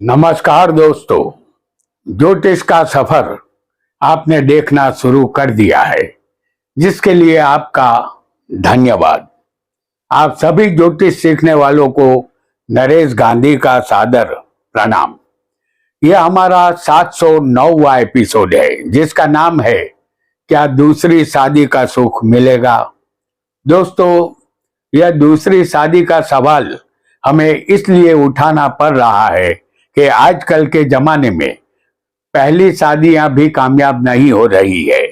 नमस्कार दोस्तों, ज्योतिष का सफर आपने देखना शुरू कर दिया है, जिसके लिए आपका धन्यवाद। आप सभी ज्योतिष सीखने वालों को नरेश गांधी का सादर प्रणाम। यह हमारा 709वां एपिसोड है, जिसका नाम है क्या दूसरी शादी का सुख मिलेगा। दोस्तों, यह दूसरी शादी का सवाल हमें इसलिए उठाना पड़ रहा है कि आजकल के जमाने में पहली शादियां भी कामयाब नहीं हो रही है।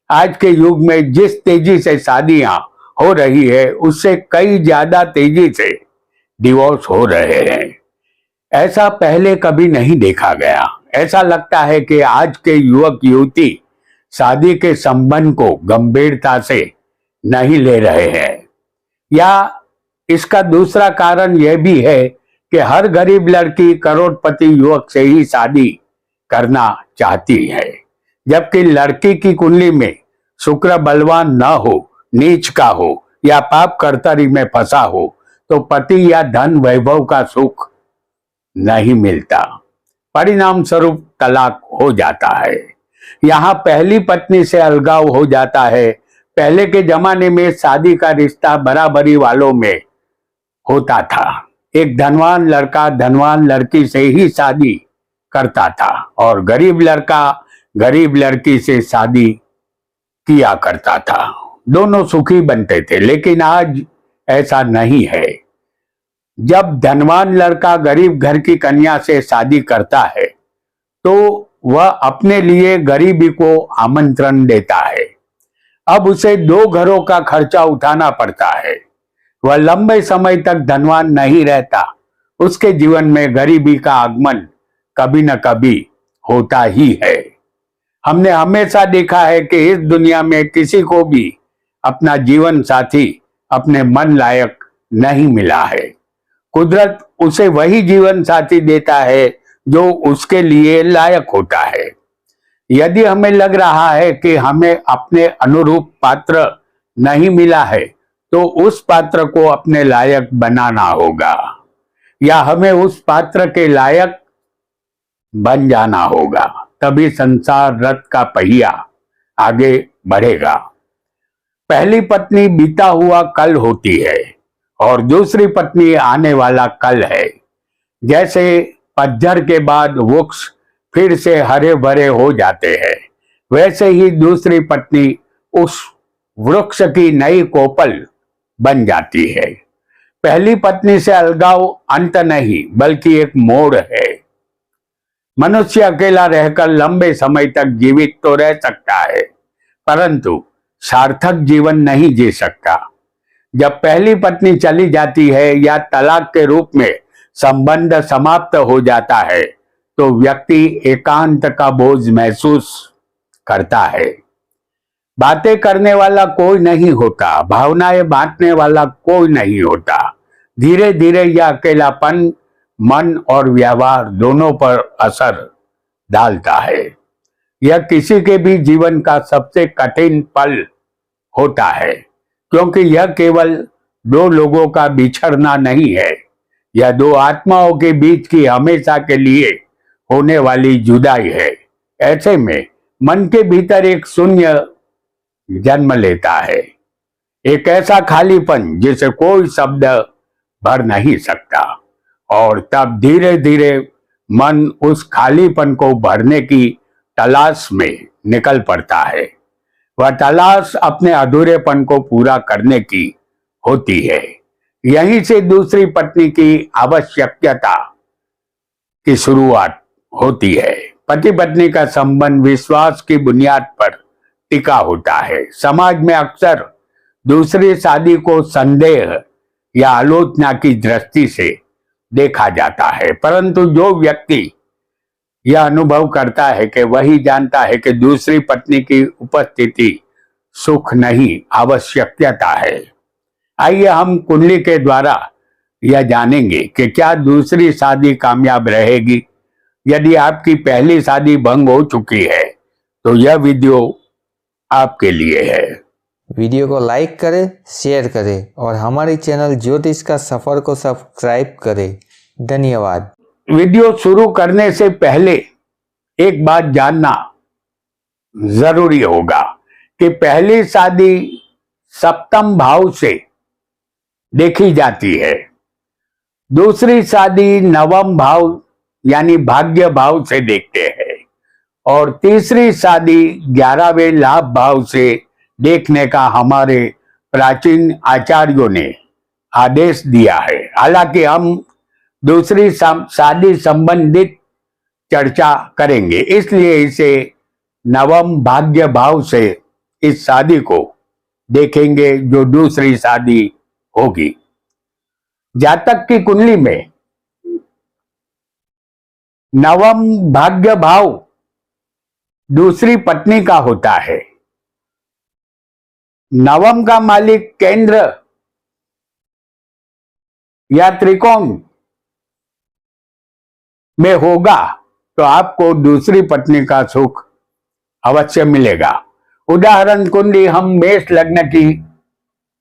आज के युग में जिस तेजी से शादियां हो रही है, उससे कई ज्यादा तेजी से डिवोर्स हो रहे हैं। ऐसा पहले कभी नहीं देखा गया। ऐसा लगता है कि आज के युवक युवती शादी के संबंध को गंभीरता से नहीं ले रहे हैं, या इसका दूसरा कारण यह भी है कि हर गरीब लड़की करोड़पति युवक से ही शादी करना चाहती है, जबकि लड़की की कुंडली में शुक्र बलवान न हो, नीच का हो या पाप कर्तरी में फंसा हो तो पति या धन वैभव का सुख नहीं मिलता। परिणाम स्वरूप तलाक हो जाता है। यहाँ पहली पत्नी से अलगाव हो जाता है। पहले के जमाने में शादी का रिश्ता बराबरी वालों में होता था। एक धनवान लड़का धनवान लड़की से ही शादी करता था और गरीब लड़का गरीब लड़की से शादी किया करता था। दोनों सुखी बनते थे। लेकिन आज ऐसा नहीं है। जब धनवान लड़का गरीब घर की कन्या से शादी करता है तो वह अपने लिए गरीबी को आमंत्रण देता है। अब उसे दो घरों का खर्चा उठाना पड़ता है। वह लंबे समय तक धनवान नहीं रहता। उसके जीवन में गरीबी का आगमन कभी न कभी होता ही है। हमने हमेशा देखा है कि इस दुनिया में किसी को भी अपना जीवन साथी अपने मन लायक नहीं मिला है। कुदरत उसे वही जीवन साथी देता है जो उसके लिए लायक होता है। यदि हमें लग रहा है कि हमें अपने अनुरूप पात्र नहीं मिला है, तो उस पात्र को अपने लायक बनाना होगा, या हमें उस पात्र के लायक बन जाना होगा। तभी संसार रथ का पहिया आगे बढ़ेगा। पहली पत्नी बीता हुआ कल होती है और दूसरी पत्नी आने वाला कल है। जैसे पतझड़ के बाद वृक्ष फिर से हरे भरे हो जाते हैं, वैसे ही दूसरी पत्नी उस वृक्ष की नई कोपल बन जाती है। पहली पत्नी से अलगाव अंत नहीं, बल्कि एक मोड़ है। मनुष्य अकेला रहकर लंबे समय तक जीवित तो रह सकता है, परंतु सार्थक जीवन नहीं जी सकता। जब पहली पत्नी चली जाती है या तलाक के रूप में संबंध समाप्त हो जाता है, तो व्यक्ति एकांत का बोझ महसूस करता है। बातें करने वाला कोई नहीं होता, भावनाएं बांटने वाला कोई नहीं होता। धीरे धीरे यह अकेलापन मन और व्यवहार दोनों पर असर डालता है। यह किसी के भी जीवन का सबसे कठिन पल होता है, क्योंकि यह केवल दो लोगों का बिछड़ना नहीं है, यह दो आत्माओं के बीच की हमेशा के लिए होने वाली जुदाई है। ऐसे में मन के भीतर एक शून्य जन्म लेता है, एक ऐसा खालीपन जिसे कोई शब्द भर नहीं सकता। और तब धीरे धीरे मन उस खालीपन को भरने की तलाश में निकल पड़ता है। वह तलाश अपने अधूरेपन को पूरा करने की होती है। यहीं से दूसरी पत्नी की आवश्यकता की शुरुआत होती है। पति पत्नी का संबंध विश्वास की बुनियाद पर टिका होता है। समाज में अक्सर दूसरी शादी को संदेह या आलोचना की दृष्टि से देखा जाता है, परंतु जो व्यक्ति यह अनुभव करता है कि वही जानता है कि दूसरी पत्नी की उपस्थिति सुख नहीं, आवश्यकता है। आइए हम कुंडली के द्वारा यह जानेंगे कि क्या दूसरी शादी कामयाब रहेगी। यदि आपकी पहली शादी भंग हो चुकी है तो यह वीडियो आपके लिए है। वीडियो को लाइक करें, शेयर करें और हमारे चैनल ज्योतिष का सफर को सब्सक्राइब करें। धन्यवाद। वीडियो शुरू करने से पहले एक बात जानना जरूरी होगा कि पहली शादी सप्तम भाव से देखी जाती है, दूसरी शादी नवम भाव यानी भाग्य भाव से देखते हैं और तीसरी शादी 11वें लाभ भाव से देखने का हमारे प्राचीन आचार्यों ने आदेश दिया है। हालांकि हम दूसरी शादी संबंधित चर्चा करेंगे, इसलिए इसे नवम भाग्य भाव से इस शादी को देखेंगे जो दूसरी शादी होगी। जातक की कुंडली में नवम भाग्य भाव दूसरी पत्नी का होता है। नवम का मालिक केंद्र या त्रिकोण में होगा तो आपको दूसरी पत्नी का सुख अवश्य मिलेगा। उदाहरण कुंडली हम मेष लग्न की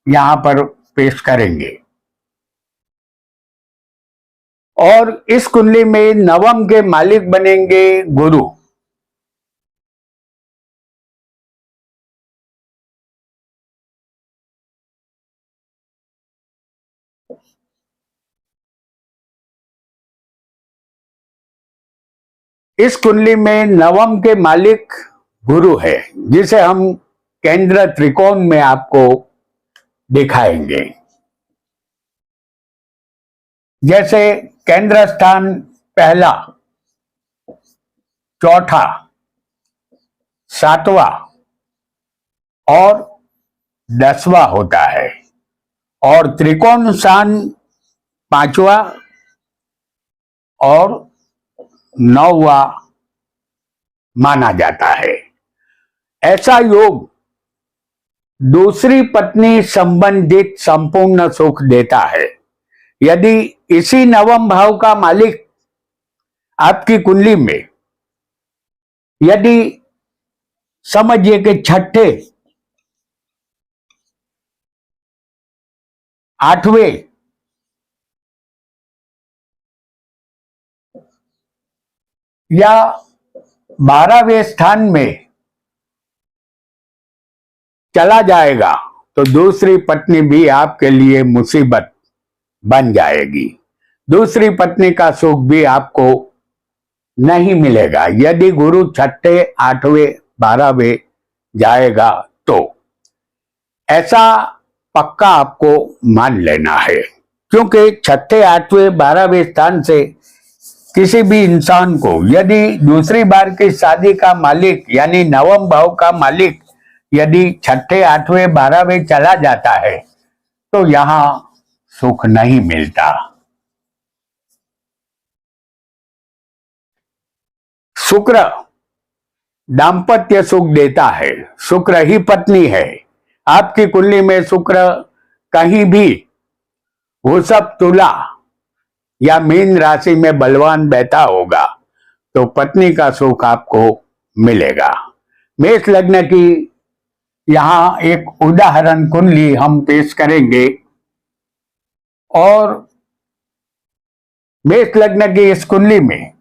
यहां पर पेश करेंगे और इस कुंडली में नवम के मालिक बनेंगे गुरु। इस कुंडली में नवम के मालिक गुरु है, जिसे हम केंद्र त्रिकोण में आपको दिखाएंगे। जैसे केंद्र स्थान पहला, चौथा, सातवां और 10वां होता है और त्रिकोण स्थान 5वां और 9वां माना जाता है। ऐसा योग दूसरी पत्नी संबंधित संपूर्ण सुख देता है। यदि इसी नवम भाव का मालिक आपकी कुंडली में यदि समझिए कि छठे, 8वें या 12वें स्थान में चला जाएगा तो दूसरी पत्नी भी आपके लिए मुसीबत बन जाएगी। दूसरी पत्नी का सुख भी आपको नहीं मिलेगा। यदि गुरु छठे, 8वें, 12वें जाएगा तो ऐसा पक्का आपको मान लेना है, क्योंकि छठे, 8वें, 12वें स्थान से किसी भी इंसान को यदि दूसरी बार की शादी का मालिक यानी नवम भाव का मालिक यदि छठे, 8वें, 12वें चला जाता है तो यहां सुख नहीं मिलता। शुक्र दाम्पत्य सुख देता है। शुक्र ही पत्नी है। आपकी कुंडली में शुक्र कहीं भी वृषभ, तुला या मीन राशि में बलवान बैठा होगा तो पत्नी का सुख आपको मिलेगा। मेष लग्न की यहां एक उदाहरण कुंडली हम पेश करेंगे और मेष लग्न की इस कुंडली में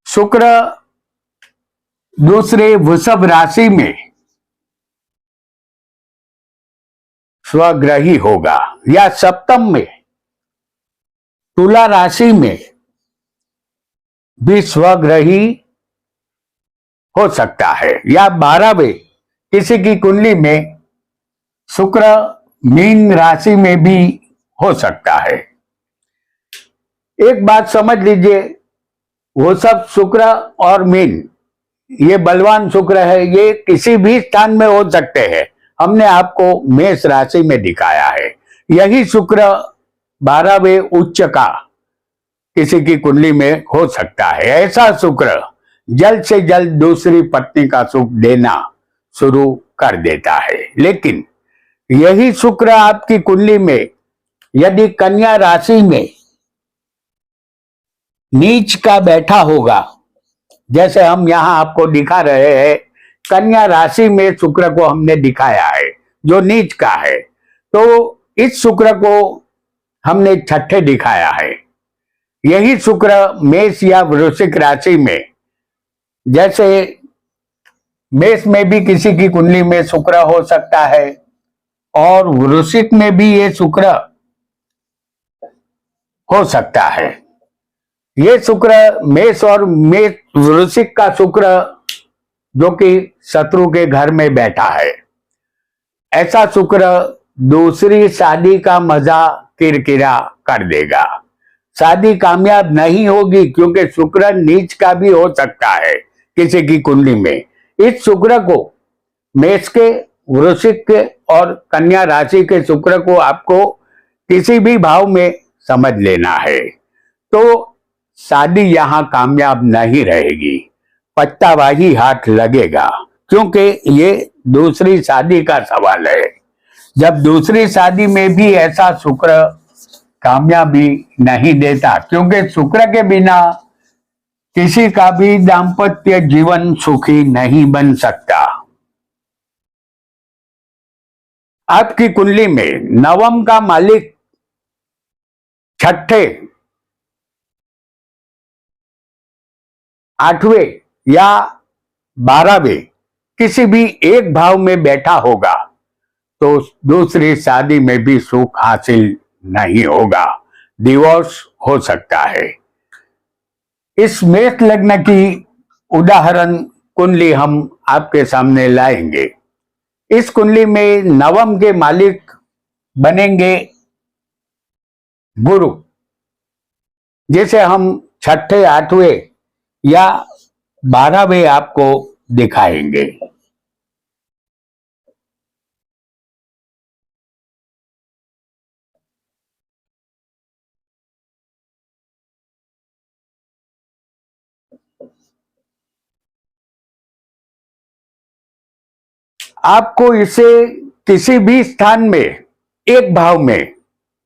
शुक्र दूसरे वृषभ राशि में स्वग्रही होगा या सप्तम में तुला राशि में भी स्वग्रही हो सकता है या 12वें किसी की कुंडली में शुक्र मीन राशि में भी हो सकता है। एक बात समझ लीजिए, वो सब शुक्र और मीन ये बलवान शुक्र है, ये किसी भी स्थान में हो सकते हैं। हमने आपको मेष राशि में दिखाया है। यही शुक्र 12वें उच्च का किसी की कुंडली में हो सकता है। ऐसा शुक्र जल्द से जल्द दूसरी पत्नी का सुख देना शुरू कर देता है। लेकिन यही शुक्र आपकी कुंडली में यदि कन्या राशि में नीच का बैठा होगा, जैसे हम यहां आपको दिखा रहे हैं, कन्या राशि में शुक्र को हमने दिखाया है जो नीच का है, तो इस शुक्र को हमने छठे दिखाया है। यही शुक्र मेष या वृश्चिक राशि में, जैसे मेष में भी किसी की कुंडली में शुक्र हो सकता है और वृश्चिक में भी ये शुक्र हो सकता है। ये शुक्र मेष और मेष वृश्चिक का शुक्र जो कि शत्रु के घर में बैठा है, ऐसा शुक्र दूसरी शादी का मजा किरकिरा कर देगा। शादी कामयाब नहीं होगी क्योंकि शुक्र नीच का भी हो सकता है किसी की कुंडली में। इस शुक्र को, मेष के, वृश्चिक के और कन्या राशि के शुक्र को आपको किसी भी भाव में समझ लेना है, तो शादी यहां कामयाब नहीं रहेगी, पत्तावाही हाथ लगेगा, क्योंकि ये दूसरी शादी का सवाल है। जब दूसरी शादी में भी ऐसा शुक्र कामयाबी नहीं देता, क्योंकि शुक्र के बिना किसी का भी दाम्पत्य जीवन सुखी नहीं बन सकता। आपकी कुंडली में नवम का मालिक छठे, आठवें या 12वें किसी भी एक भाव में बैठा होगा तो दूसरी शादी में भी सुख हासिल नहीं होगा, डिवोर्स हो सकता है। इस मेष लग्न की उदाहरण कुंडली हम आपके सामने लाएंगे। इस कुंडली में नवम के मालिक बनेंगे गुरु, जिसे हम छठे, आठवें या 12वें आपको दिखाएंगे। आपको इसे किसी भी स्थान में एक भाव में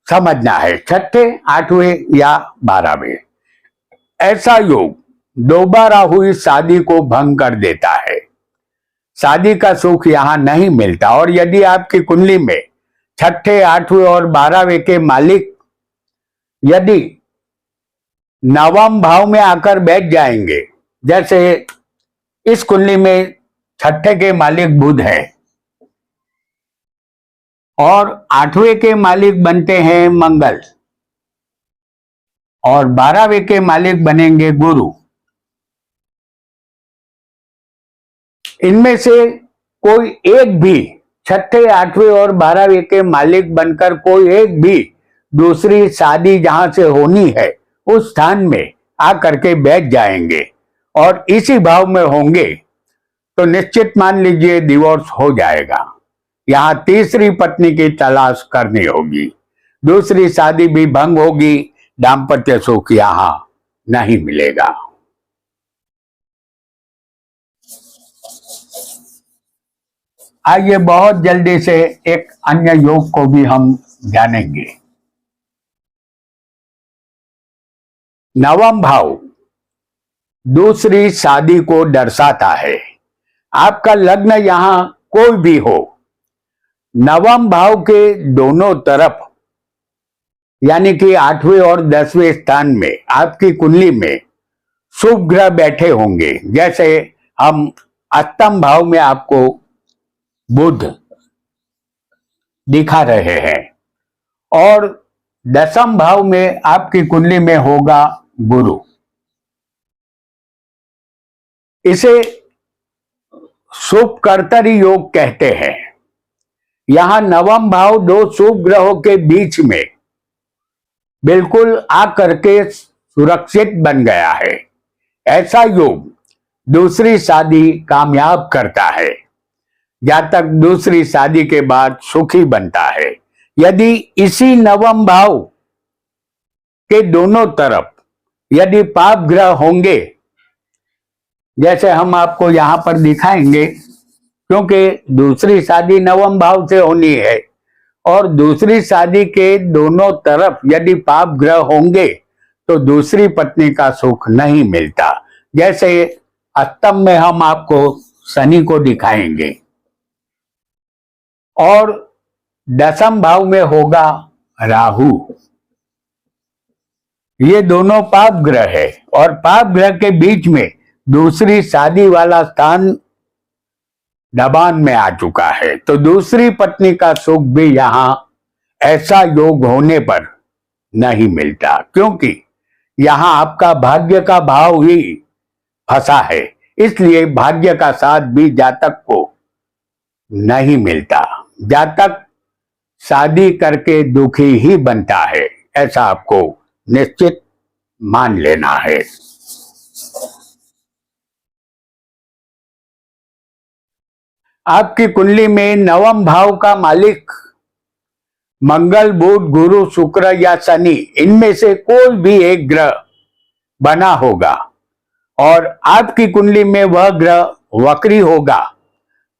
समझना है, छठे, आठवें या 12वें। ऐसा योग दोबारा हुई शादी को भंग कर देता है। शादी का सुख यहां नहीं मिलता। और यदि आपकी कुंडली में छठे, आठवें और 12वें के मालिक यदि नवम भाव में आकर बैठ जाएंगे, जैसे इस कुंडली में छठे के मालिक बुध है और आठवें के मालिक बनते हैं मंगल और 12वें के मालिक बनेंगे गुरु। इनमें से कोई एक भी छठे, आठवें और 12वें के मालिक बनकर कोई एक भी दूसरी शादी जहां से होनी है उस स्थान में आकर के बैठ जाएंगे और इसी भाव में होंगे तो निश्चित मान लीजिए डिवोर्स हो जाएगा। यहां तीसरी पत्नी की तलाश करनी होगी, दूसरी शादी भी भंग होगी, दाम्पत्य सुख यहां नहीं मिलेगा। आइए बहुत जल्दी से एक अन्य योग को भी हम जानेंगे। नवम भाव दूसरी शादी को दर्शाता है। आपका लग्न यहां कोई भी हो, नवम भाव के दोनों तरफ यानी कि 8वें और 10वें स्थान में आपकी कुंडली में शुभ ग्रह बैठे होंगे। जैसे हम अष्टम भाव में आपको बुध दिखा रहे हैं और 10वें भाव में आपकी कुंडली में होगा गुरु। इसे शुभ कर्तरी योग कहते हैं। यहां नवम भाव दो शुभ ग्रहों के बीच में बिल्कुल आकर के सुरक्षित बन गया है। ऐसा योग दूसरी शादी कामयाब करता है, जातक दूसरी शादी के बाद सुखी बनता है। यदि इसी नवम भाव के दोनों तरफ यदि पाप ग्रह होंगे, जैसे हम आपको यहां पर दिखाएंगे, क्योंकि दूसरी शादी नवम भाव से होनी है और दूसरी शादी के दोनों तरफ यदि पाप ग्रह होंगे तो दूसरी पत्नी का सुख नहीं मिलता। जैसे अष्टम में हम आपको शनि को दिखाएंगे और 10वें भाव में होगा राहु। ये दोनों पाप ग्रह है और पाप ग्रह के बीच में दूसरी शादी वाला स्थान दबान में आ चुका है, तो दूसरी पत्नी का सुख भी यहां ऐसा योग होने पर नहीं मिलता, क्योंकि यहां आपका भाग्य का भाव ही फंसा है। इसलिए भाग्य का साथ भी जातक को नहीं मिलता। जातक शादी करके दुखी ही बनता है, ऐसा आपको निश्चित मान लेना है। आपकी कुंडली में नवम भाव का मालिक मंगल, बुध, गुरु, शुक्र या शनि, इनमें से कोई भी एक ग्रह बना होगा और आपकी कुंडली में वह ग्रह वक्री होगा,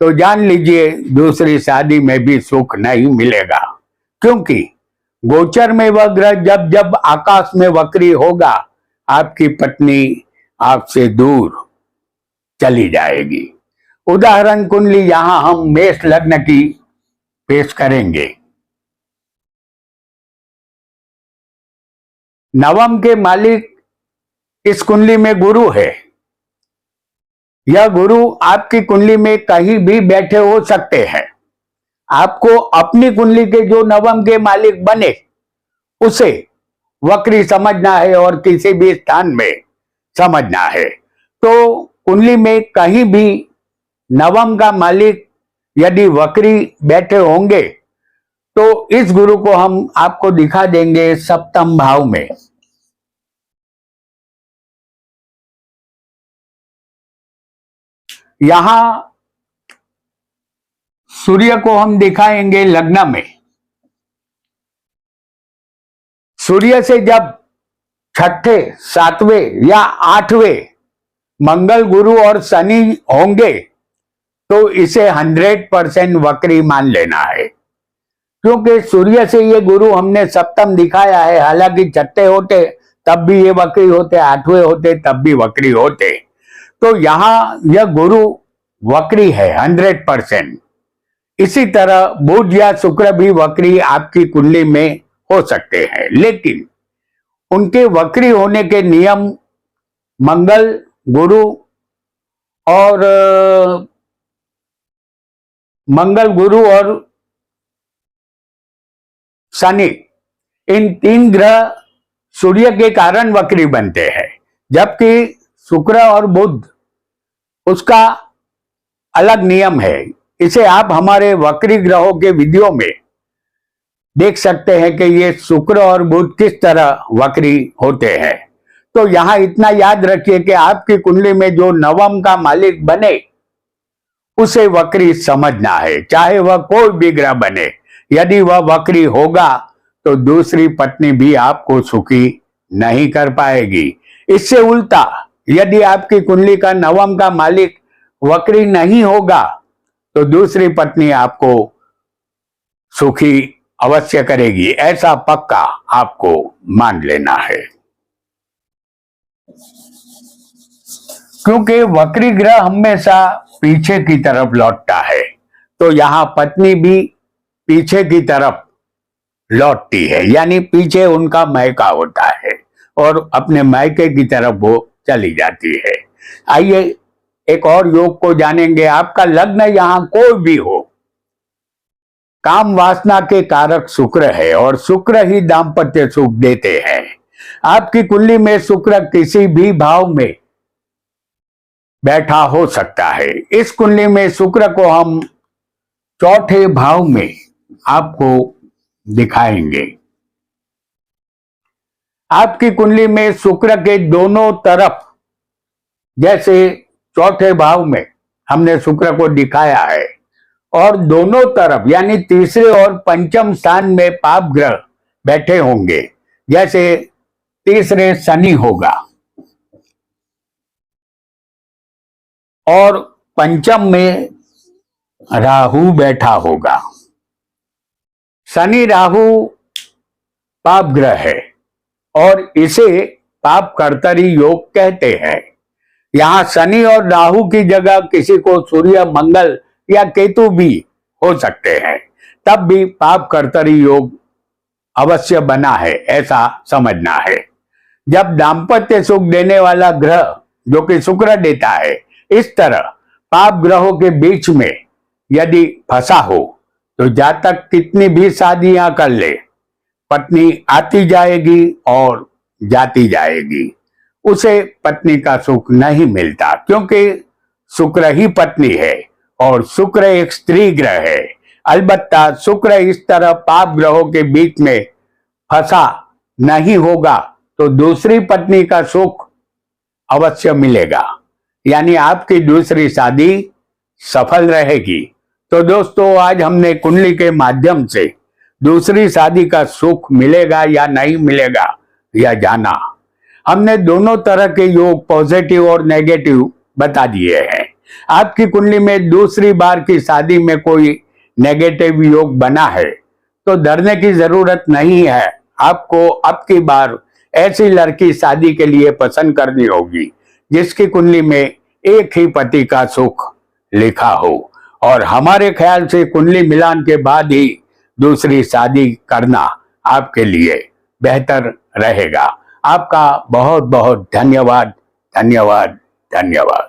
तो जान लीजिए दूसरी शादी में भी सुख नहीं मिलेगा, क्योंकि गोचर में वह ग्रह जब जब आकाश में वक्री होगा, आपकी पत्नी आपसे दूर चली जाएगी। उदाहरण कुंडली यहां हम मेष लग्न की पेश करेंगे। नवम के मालिक इस कुंडली में गुरु है। यह गुरु आपकी कुंडली में कहीं भी बैठे हो सकते हैं। आपको अपनी कुंडली के जो नवम के मालिक बने उसे वक्री समझना है और किसी भी स्थान में समझना है। तो कुंडली में कहीं भी नवम का मालिक यदि वक्री बैठे होंगे तो इस गुरु को हम आपको दिखा देंगे सप्तम भाव में। यहां सूर्य को हम दिखाएंगे लग्न में। सूर्य से जब छठे, सातवें या आठवें मंगल, गुरु और शनि होंगे तो इसे 100% वक्री मान लेना है, क्योंकि सूर्य से ये गुरु हमने सप्तम दिखाया है। हालांकि छठे होते तब भी ये वक्री होते, आठवें होते तब भी वक्री होते, तो यहां यह गुरु वक्री है 100%। इसी तरह बुध या शुक्र भी वक्री आपकी कुंडली में हो सकते हैं, लेकिन उनके वक्री होने के नियम मंगल, गुरु और शनि, इन तीन ग्रह सूर्य के कारण वक्री बनते हैं, जबकि शुक्र और बुध उसका अलग नियम है। इसे आप हमारे वक्री ग्रहों के वीडियो में देख सकते हैं कि ये शुक्र और बुध किस तरह वक्री होते हैं। तो यहां इतना याद रखिए कि आपकी कुंडली में जो नवम का मालिक बने उसे वक्री समझना है, चाहे वह कोई भी ग्रह बने। यदि वह वक्री होगा तो दूसरी पत्नी भी आपको सुखी नहीं कर पाएगी। इससे उल्टा यदि आपकी कुंडली का नवम का मालिक वक्री नहीं होगा तो दूसरी पत्नी आपको सुखी अवश्य करेगी, ऐसा पक्का आपको मान लेना है। क्योंकि वक्री ग्रह हमेशा पीछे की तरफ लौटता है, तो यहां पत्नी भी पीछे की तरफ लौटती है, यानी पीछे उनका मायका होता है और अपने मायके की तरफ वो चली जाती है। आइए एक और योग को जानेंगे। आपका लग्न यहां कोई भी हो, काम वासना के कारक शुक्र है और शुक्र ही दाम्पत्य सुख देते हैं। आपकी कुंडली में शुक्र किसी भी भाव में बैठा हो सकता है। इस कुंडली में शुक्र को हम चौथे भाव में आपको दिखाएंगे। आपकी कुंडली में शुक्र के दोनों तरफ, जैसे चौथे भाव में हमने शुक्र को दिखाया है, और दोनों तरफ यानी तीसरे और पंचम स्थान में पाप ग्रह बैठे होंगे। जैसे तीसरे शनि होगा और पंचम में राहु बैठा होगा। शनि राहु पाप ग्रह है और इसे पाप कर्तरी योग कहते हैं। यहां शनि और राहु की जगह किसी को सूर्य, मंगल या केतु भी हो सकते हैं, तब भी पाप कर्तरी योग अवश्य बना है, ऐसा समझना है। जब दाम्पत्य सुख देने वाला ग्रह जो कि शुक्र देता है, इस तरह पाप ग्रहों के बीच में यदि फंसा हो तो जातक कितनी भी शादियां कर ले, पत्नी आती जाएगी और जाती जाएगी, उसे पत्नी का सुख नहीं मिलता, क्योंकि शुक्र ही पत्नी है और शुक्र एक स्त्री ग्रह है। अलबत्ता शुक्र इस तरह पाप ग्रहों के बीच में फंसा नहीं होगा तो दूसरी पत्नी का सुख अवश्य मिलेगा, यानी आपकी दूसरी शादी सफल रहेगी। तो दोस्तों, आज हमने कुंडली के माध्यम से दूसरी शादी का सुख मिलेगा या नहीं मिलेगा यह जाना। हमने दोनों तरह के योग, पॉजिटिव और नेगेटिव, बता दिए हैं। आपकी कुंडली में दूसरी बार की शादी में कोई नेगेटिव योग बना है तो डरने की जरूरत नहीं है। आपको अब की बार ऐसी लड़की शादी के लिए पसंद करनी होगी जिसकी कुंडली में एक ही पति का सुख लिखा हो, और हमारे ख्याल से कुंडली मिलान के बाद ही दूसरी शादी करना आपके लिए बेहतर रहेगा। आपका बहुत बहुत धन्यवाद, धन्यवाद, धन्यवाद।